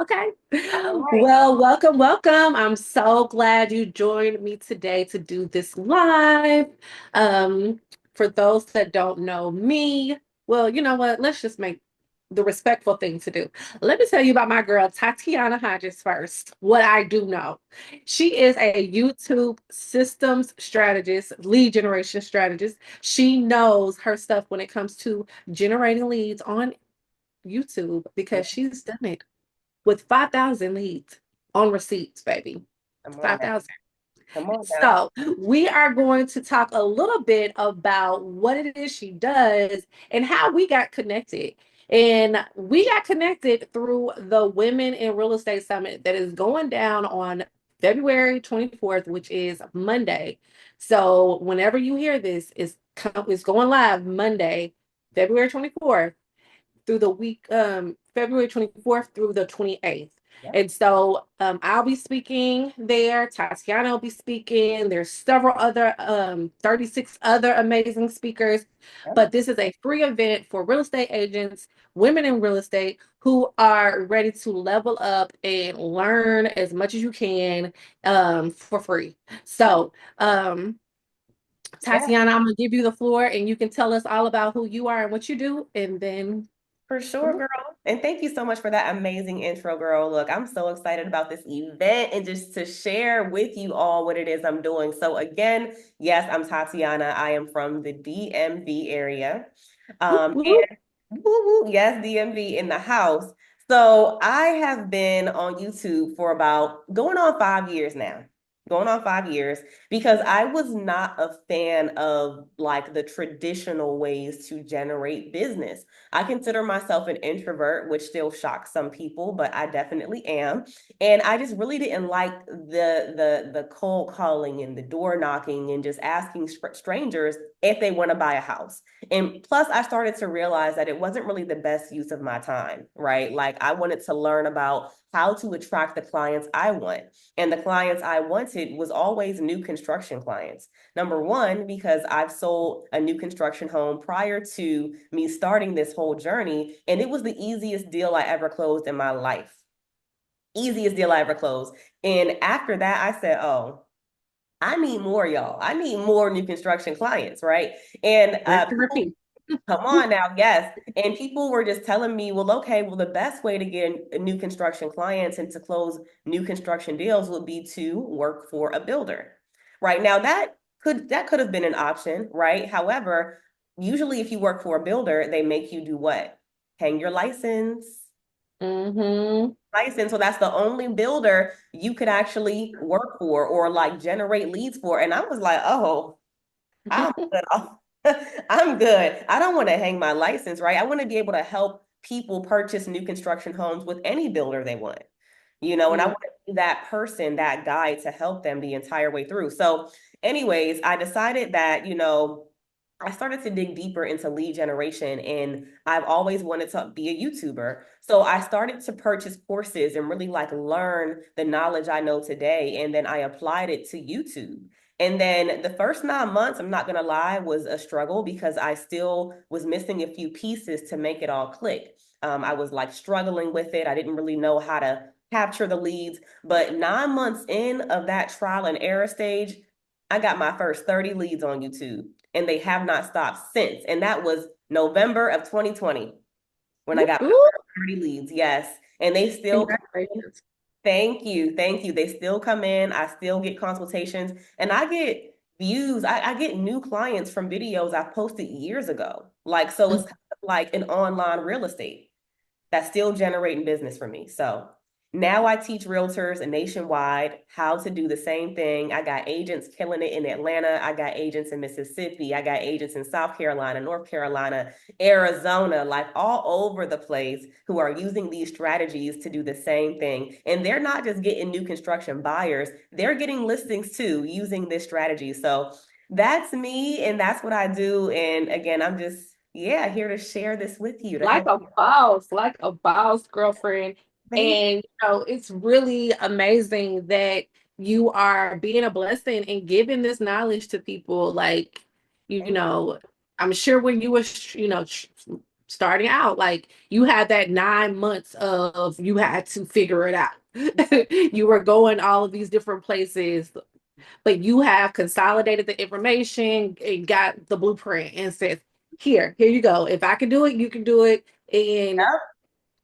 Okay. All right. Well, welcome, welcome. I'm so glad you joined me today to do this live. Um, for those that don't know me, well, you know what? Let's just make the respectful thing to do. Let me tell you about my girl, Tatiana Hodges, first. What I do know. She is a YouTube systems strategist, lead generation strategist. She knows her stuff when it comes to generating leads on YouTube Yeah, because she's done it with 5,000 leads on receipts, baby. come on now. 5,000. Come on now. So, we are going to talk a little bit about what it is she does and how we got connected. And we got connected through the Women in Real Estate Summit that is going down on February 24th, which is Monday. So, whenever you hear this, it's going live Monday, February 24th through the week February 24th through the 28th. Yep. And so I'll be speaking there. Tatiana will be speaking. There's several other 36 other amazing speakers. Yep. But this is a free event for real estate agents, women in real estate who are ready to level up and learn as much as you can for free. So Yeah, Tatiana, I'm gonna give you the floor and you can tell us all about who you are and what you do, and then for sure, girl. And thank you so much for that amazing intro, girl. Look, I'm so excited about this event and just to share with you all what it is I'm doing. So again, yes, I'm Tatiana. I am from the DMV area. whoop. And woo, woo, yes, DMV in the house. So I have been on YouTube for about going on 5 years now. Going on 5 years because I was not a fan of like the traditional ways to generate business. I consider myself an introvert, which still shocks some people, but I definitely am. And I just really didn't like the cold calling and the door knocking and just asking strangers if they want to buy a house. And plus, I started to realize that it wasn't really the best use of my time, right? Like I wanted to learn about how to attract the clients I want. And the clients I wanted was always new construction clients. Number one, because I've sold a new construction home prior to me starting this whole journey, and it was the easiest deal I ever closed in my life. Easiest deal I ever closed. And after that, I said, oh, I need more, y'all. I need more new construction clients, right? And Rinse and people, repeat. come on now, yes. And people were just telling me, well, okay, well, the best way to get new construction clients and to close new construction deals would be to work for a builder. Right now, that could have been an option, right? However, usually if you work for a builder, they make you do what? Hang your Mm-hmm. license. So that's the only builder you could actually work for or like generate leads for. And I was like, oh, I'm good. I'm good. I don't want to hang my license, right? I want to be able to help people purchase new construction homes with any builder they want, and I Mm. want to be that person, that guide to help them the entire way through. So, anyways, I decided that, I started to dig deeper into lead generation and I've always wanted to be a YouTuber. So I started to purchase courses and really like learn the knowledge I know today. And then I applied it to YouTube. And then the first 9 months, I'm not going to lie, was a struggle because I still was missing a few pieces to make it all click. I was like struggling with it. I didn't really know how to capture the leads. But 9 months in of that trial and error stage, I got my first 30 leads on YouTube and they have not stopped since. And that was November of 2020 when I Ooh, got my ooh. first 30 leads. Yes. And they still come in. Congratulations. Thank you. Thank you. They still come in. I still get consultations and I get views. I get new clients from videos I posted years ago. Like, so it's kind of like an online real estate that's still generating business for me. So now I teach realtors nationwide how to do the same thing. I got agents killing it in Atlanta. I got agents in Mississippi. I got agents in South Carolina, North Carolina, Arizona, like all over the place who are using these strategies to do the same thing. And they're not just getting new construction buyers, they're getting listings too using this strategy. So that's me and that's what I do. And again, I'm just, yeah, here to share this with you to help you. Like a boss, girlfriend. Thank And it's really amazing that you are being a blessing and giving this knowledge to people. Like, you Thank know, I'm sure when you were, starting out. Like you had that 9 months of you had to figure it out. You were going all of these different places, but you have consolidated the information and got the blueprint and says, here you go. If I can do it, you can do it. And here you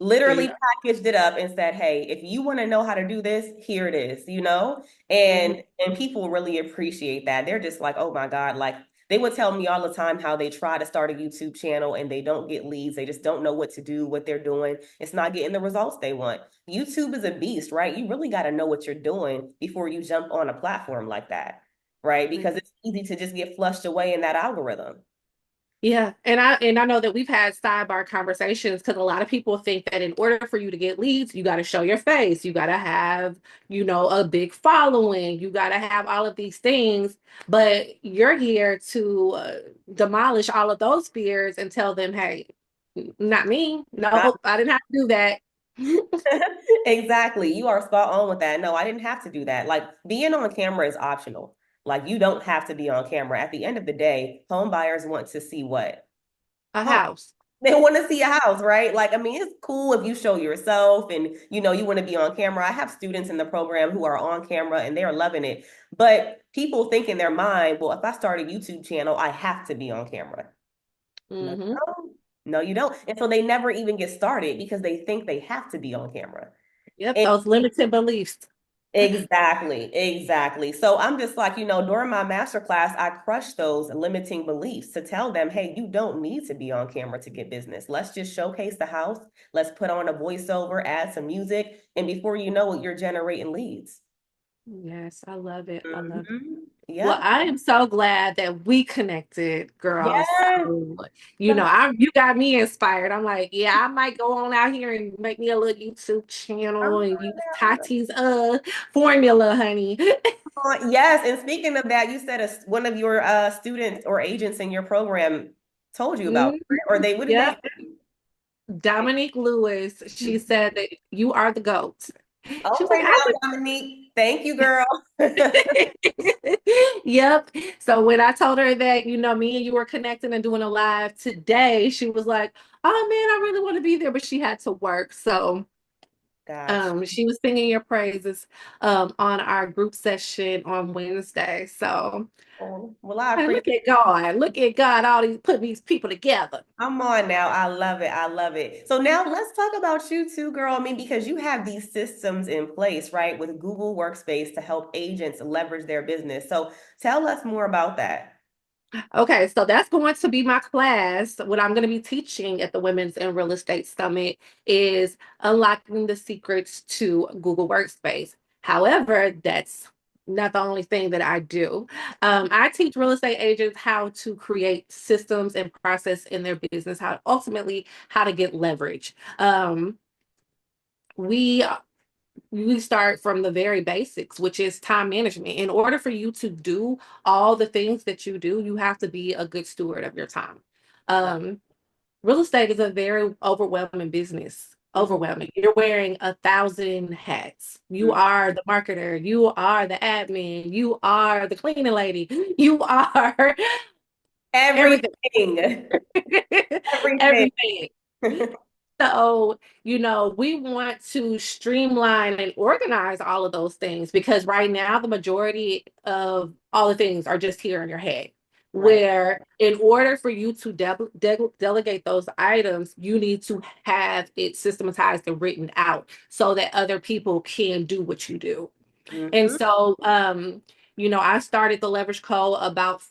Literally go. packaged it up and said, "Hey, if you want to know how to do this, here it is," Mhm. and people really appreciate that. They're just like, "Oh my God," like they would tell me all the time how they try to start a YouTube channel and they don't get leads. They just don't know what to do, what they're doing. It's not getting the results they want. YouTube is a beast, right? You really got to know what you're doing before you jump on a platform like that, right? Because it's easy to just get flushed away in that algorithm. Yeah, and I know that we've had sidebar conversations because a lot of people think that in order for you to get leads, you got to show your face, you got to have, a big following, you got to have all of these things, but you're here to demolish all of those fears and tell them, hey, not me. Nope, I didn't have to do that. Exactly. You are spot on with that. No, I didn't have to do that. Like being on camera is optional. Like you don't have to be on camera. At the end of the day, home buyers want to see what? A Home. house. They want to see a house, right? Like, I mean, it's cool if you show yourself and you want to be on camera. I have students in the program who are on camera and they're loving it. But people think in their mind, well, if I start a YouTube channel, I have to be on camera. No, Hmm. no, you don't. And so they never even get started because they think they have to be on camera. Yep, those limited beliefs. Exactly, exactly. So I'm just like, during my master class, I crushed those limiting beliefs to tell them, hey, you don't need to be on camera to get business. Let's just showcase the house. Let's put on a voiceover, add some music, and before you know it, you're generating leads. Yes, I love it. I love it. Well, Yep. I am so glad that we connected, girls. Yes. So, you got me inspired. I'm like, yeah, I might go on out here and make me a little YouTube Come channel and use on now. Tati's formula, honey. Yes. And speaking of that, you said one of your students or agents in your program told you about, Mhm. it, or they, what did they Yep. Dominique Lewis, she say? said that you are the GOAT. She was like, Okay, I now, Dominique. Thank you, girl. Yep. So when I told her that, me and you were connecting and doing a live today, she was like, "Oh man, I really want to be there," but she had to work. So Gotcha. she was singing your praises on our group session on Wednesday. So Oh, well, I hey, appreciate look at God. Look at God, all these putting these people together. I'm on now. I love it. I love it. So now let's talk about you too, girl. I mean, because you have these systems in place, right, with Google Workspace to help agents leverage their business. So tell us more about that. Okay, so that's going to be my class. What I'm going to be teaching at the Women's in Real Estate Summit is unlocking the secrets to Google Workspace. However, that's not the only thing that I do. I teach real estate agents how to create systems and process in their business, how to get leverage. We we start from the very basics, which is time management. In order for you to do all the things that you do, you have to be a good steward of your time. Right. Um, Real estate is a very overwhelming business. Mhm. Overwhelming. You're wearing 1,000 hats. You Mhm. are the marketer. You are the admin. You are the cleaning lady. You are everything. Everything. Everything. Everything. So, we want to streamline and organize all of those things because right now the majority of all the things are just here in your head. Right. Where in order for you to delegate those items, you need to have it systematized and written out so that other people can do what you do. And Mhm. so, I started the Leverage Co. about,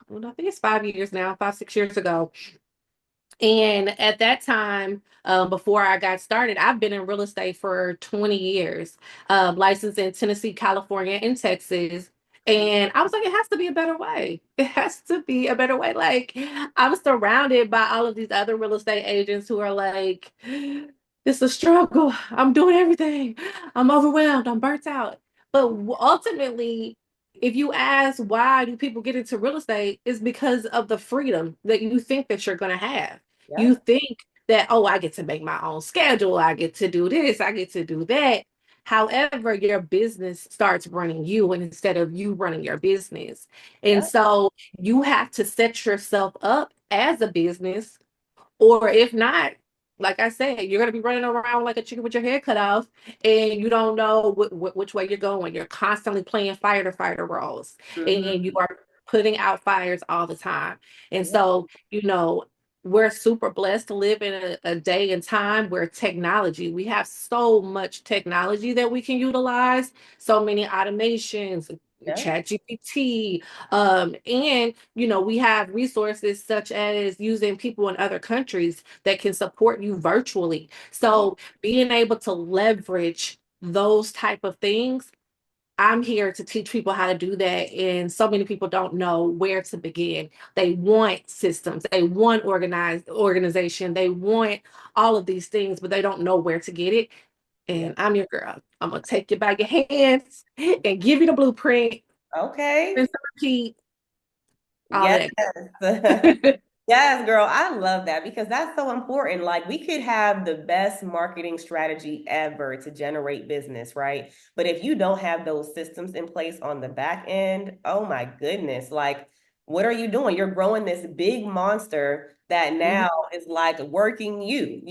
well, I think it's 5 years now, 5, 6 years ago. And at that time, before I got started, I've been in real estate for 20 years, licensed in Tennessee, California, and Texas. And I was like, it has to be a better way. It has to be a better way. Like, I'm surrounded by all of these other real estate agents who are like, it's a struggle. I'm doing everything. I'm overwhelmed. I'm burnt out. But ultimately, if you ask why do people get into real estate, it's because of the freedom that you think that you're going to have. You Yep. think that, oh, I get to make my own schedule. I get to do this. I get to do that. However, your business starts running you and instead of you running your business. And Yep. so you have to set yourself up as a business Or if not, like I said, you're going to be running around like a chicken with your head cut off, and you don't know which way you're going. You're constantly playing fighter roles, and you Mhm. are putting out fires all the time. And Yeah. so, we're super blessed to live in a day and time where we have so much technology that we can utilize, so many automations, Yeah. ChatGPT, and we have resources such as using people in other countries that can support you virtually. Yeah. So being able to leverage those type of things, I'm here to teach people how to do that. And so many people don't know where to begin. They want systems, they want organized organization, they want all of these things, but they don't know where to get it. Yeah. And I'm your girl. I'm gonna take you by your hands and give you the blueprint, Okay. rinse and repeat, all of Yes. that. Yes, girl, I love that because that's so important. Like, we could have the best marketing strategy ever to generate business, right? But if you don't have those systems in place on the back end, oh my goodness, like, what are you doing? You're growing this big monster that Mhm. now is like working and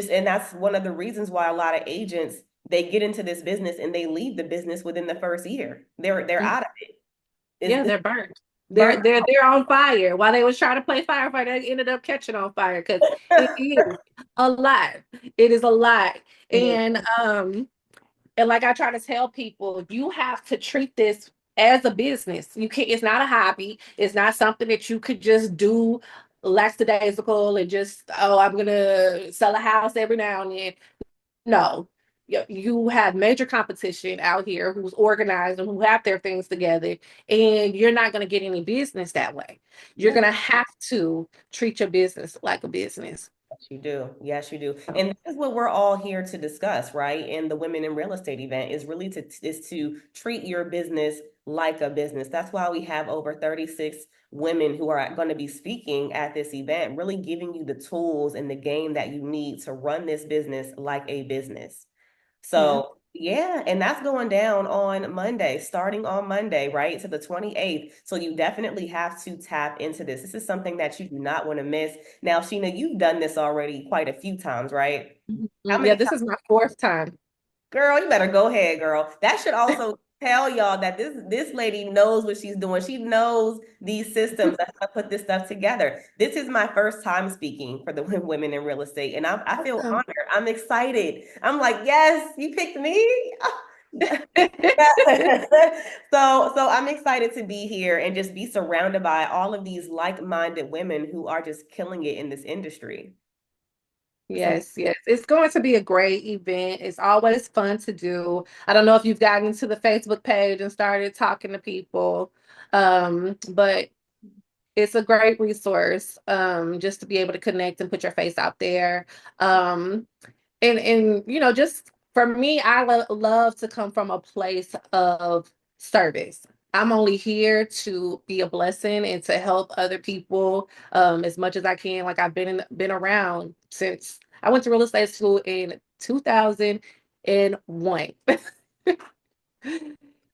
and that's one of the reasons why a lot of agents they get into this business and they leave the business within the first year. They're Mhm. out of it. Yeah, It's they're burnt. burnt. They're on fire. While they was trying to play firefighter, they ended up catching on fire because it is a lot. It is a lot. It is. And like I try to tell people, you have to treat this as a business. You can't, it's not a hobby. It's not something that you could just do lackadaisical and just, oh, I'm gonna sell a house every now and then. No, you have major competition out here who's organized and who have their things together, and you're not going to get any business that way. You're Yeah. going to have to treat your business like a business. Yes, you do. Yes, you do. So, And that is what we're all here to discuss, right? In the Women in Real Estate event is to treat your business like a business. That's why we have over 36 women who are going to be speaking at this event, really giving you the tools and the game that you need to run this business like a business. yeah. So, yeah, and that's going down on Monday, starting on Monday, right, to the 28th. So you definitely have to tap into this. This is something that you do not want to miss. Now, Sheena, you've done this already quite a few times, right? Mhm. How Yeah, many this times? is my fourth time. Girl, you better go ahead, girl. That should also tell y'all that this lady knows what she's doing. She knows these systems and how to put this stuff together. This is my first time speaking for the Women in Real Estate, and I feel Awesome. honored. I'm excited. I'm like, yes, you picked me. So I'm excited to be here and just be surrounded by all of these like-minded women who are just killing it in this industry. So Yes, yes. It's going to be a great event. It's always fun to do. I don't know if you've gotten to the Facebook page and started talking to people, but it's a great resource, just to be able to connect and put your face out there. Um, and just for me, I love to come from a place of service. I'm only here to be a blessing and to help other people, as much as I can. Like I've been around since I went to real estate school in 2001.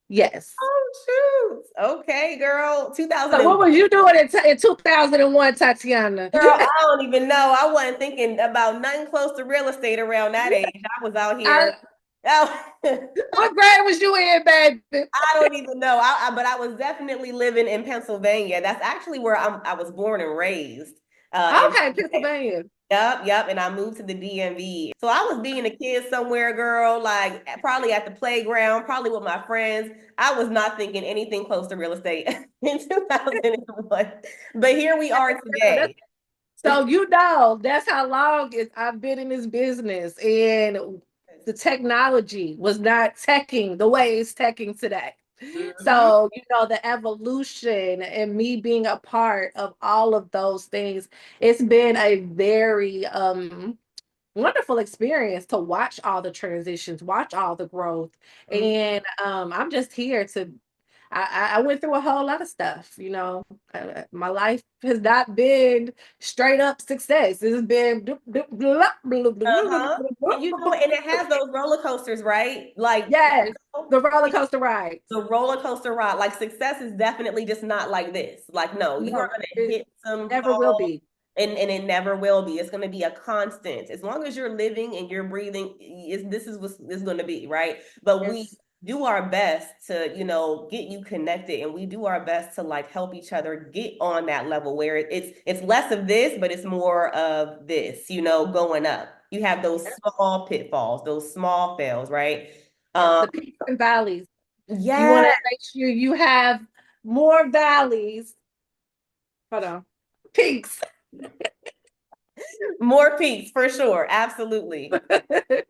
Yes. oh shoot. Okay, girl. So what 2001. was you doing in 2001, Tatiana? Girl, I don't even know. I wasn't thinking about nothing close to real estate around that age. I was out I, here. Oh, what grade was you in, baby? I don't even know. But I was definitely living in Pennsylvania. That's actually where I was born and raised. In Okay, Pennsylvania. Yep, yep. And I moved to the DMV. So I was being a kid somewhere, girl, like probably at the playground, probably with my friends. I was not thinking anything close to real estate in 2001. But here we are today. So that's how long I've been in this business, and the technology was not teching the way it's teching today. Mhm. So, the evolution and me being a part of all of those things, it's been a very wonderful experience to watch all the transitions, watch all the growth. Mhm. And I'm just here to I went through a whole lot of stuff, my life has not been straight up success. It's been Uh-huh. And and it has those roller coasters, right? Like, yes, the roller coaster ride. the roller coaster ride. Like, success is definitely just not like this. Like, no, you are No, gonna it hit some never will falls. be. and it never will be. It's going to be a constant. As long as you're living and you're breathing, this is what it's going to be, right? But we Yes. do our best to, get you connected, and we do our best to like help each other get on that level where it's less of this, but it's more of this, going up. You have those Yes. small pitfalls, those small fails, right? Yes. Um, The peaks and valleys. You want yeah, to make sure you have more valleys. Hold on. Peaks. more peaks for sure. Absolutely.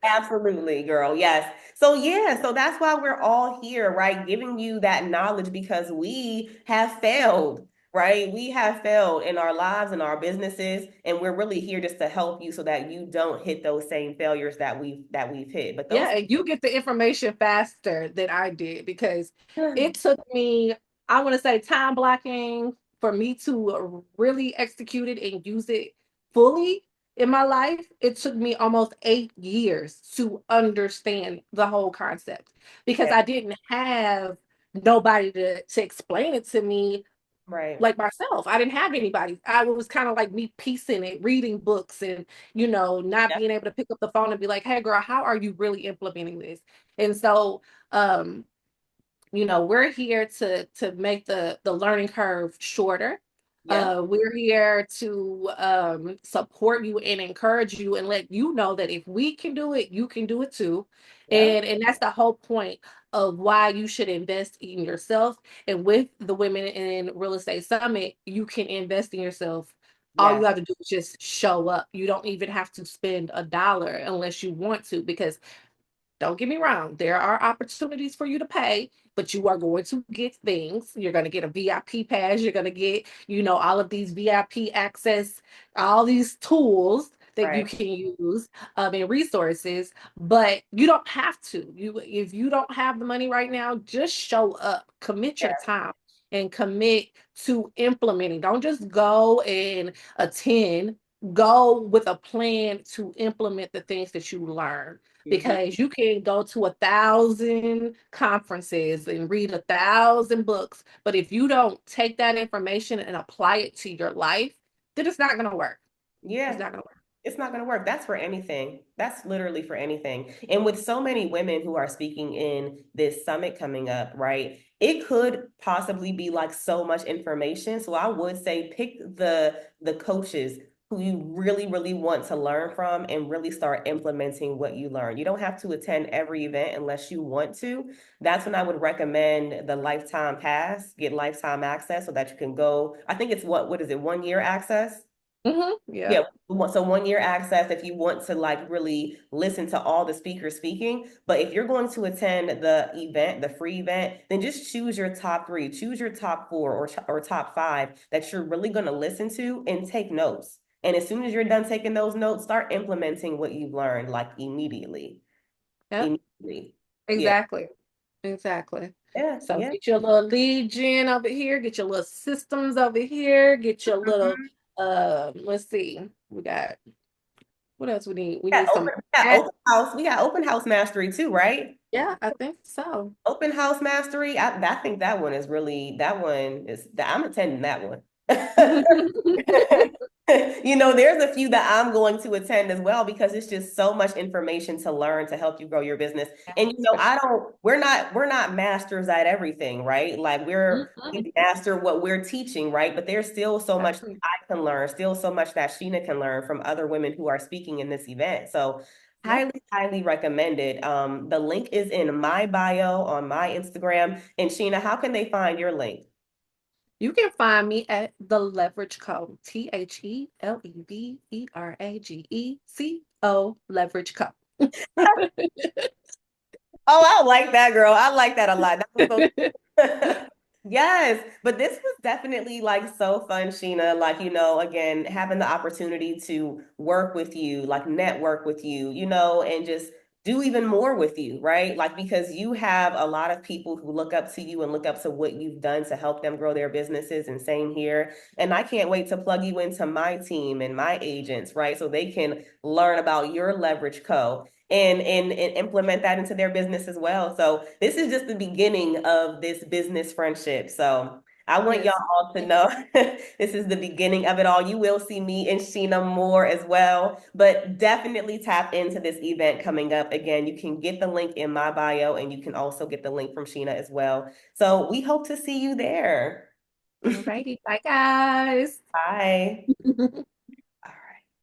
Absolutely, girl. Yes. So yeah, so that's why we're all here, right? Giving you that knowledge because we have failed, right? We have failed in our lives and our businesses, and we're really here just to help you so that you don't hit those same failures that we've hit. But those Yeah, and you get the information faster than I did because it took me, I want to say, time blocking for me to really execute it and use it fully in my life. It took me almost 8 years to understand the whole concept because yeah, I didn't have nobody to explain it to me right. like myself. I didn't have anybody. I was kind of like me piecing it, reading books and, not Yeah, being able to pick up the phone and be like, hey girl, how are you really implementing this? And so um we're here to make the learning curve shorter. yeah, We're here to support you and encourage you and let you know that if we can do it, you can do it too. yeah, And that's the whole point of why you should invest in yourself. And with the Women in Real Estate Summit, you can invest in yourself. All yeah, you have to do is just show up. You don't even have to spend a dollar unless you want to, because don't get me wrong, there are opportunities for you to pay, but you are going to get things. You're going to get a VIP pass. You're going to get, all of these VIP access, all these tools that you right. can use and resources, but you don't have to. If you don't have the money right now, just show up, commit your Yeah. time and commit to implementing. Don't just go and attend, go with a plan to implement the things that you learn, Hmm. because you can go to 1,000 conferences and read 1,000 books, but if you don't take that information and apply it to your life, then it's not going to work. It's Yeah. not going to work. It's not going to work. That's for anything. That's literally for anything. And with so many women who are speaking in this summit coming up, right? It could possibly be like so much information. So I would say pick the coaches who you really, really want to learn from and really start implementing what you learn. You don't have to attend every event unless you want to. That's when I would recommend the lifetime pass, get lifetime access so that you can go. I think it's what is it, 1 year access? Yeah. Yeah, so 1 year access if you want to like really listen to all the speakers speaking. But if you're going to attend the event, the free event, then just choose your top three, choose your top four or top five that you're really going to listen to and take notes. And as soon as you're done taking those notes, start implementing what you've learned like immediately. Yep. Immediately. Yeah, Exactly. Exactly. yeah, So yeah. get your little lead gen over here, get your little systems over here, get your little Mhm. let's see. We got what else we need? We We got need some open, we got ad. open house. We got open house mastery too, right? Yeah, I think so. Open house mastery. I think that one is really that one is that I'm attending that one. There's a few that I'm going to attend as well because it's just so much information to learn to help you grow your business. And Yes, for I sure. don't, we're not masters at everything, right? Like Mhm. we master what we're teaching, right? But there's still so much Exactly. I can learn, still so much that Sheena can learn from other women who are speaking in this event. So Yep. highly, highly recommended. The link is in my bio on my Instagram. And Sheena, how can they find your link? You can find me at the Leverage Co. TheLeverageCo Leverage Co. Oh, I like that, girl. I like that a lot. That was so yes, but this was definitely like so fun, Sheena. Like, again, having the opportunity to work with you, like network with you, and just do even more with you, right? Like, because you have a lot of people who look up to you and look up to what you've done to help them grow their businesses, and same here. And I can't wait to plug you into my team and my agents, right? So they can learn about your Leverage Co and implement that into their business as well. So this is just the beginning of this business friendship. So I want y'all Yes. all to know this is the beginning of it all. You will see me and Sheena more as well, but definitely tap into this event coming up. Again, you can get the link in my bio and you can also get the link from Sheena as well. So we hope to see you there. Alrighty. Bye, guys. Bye.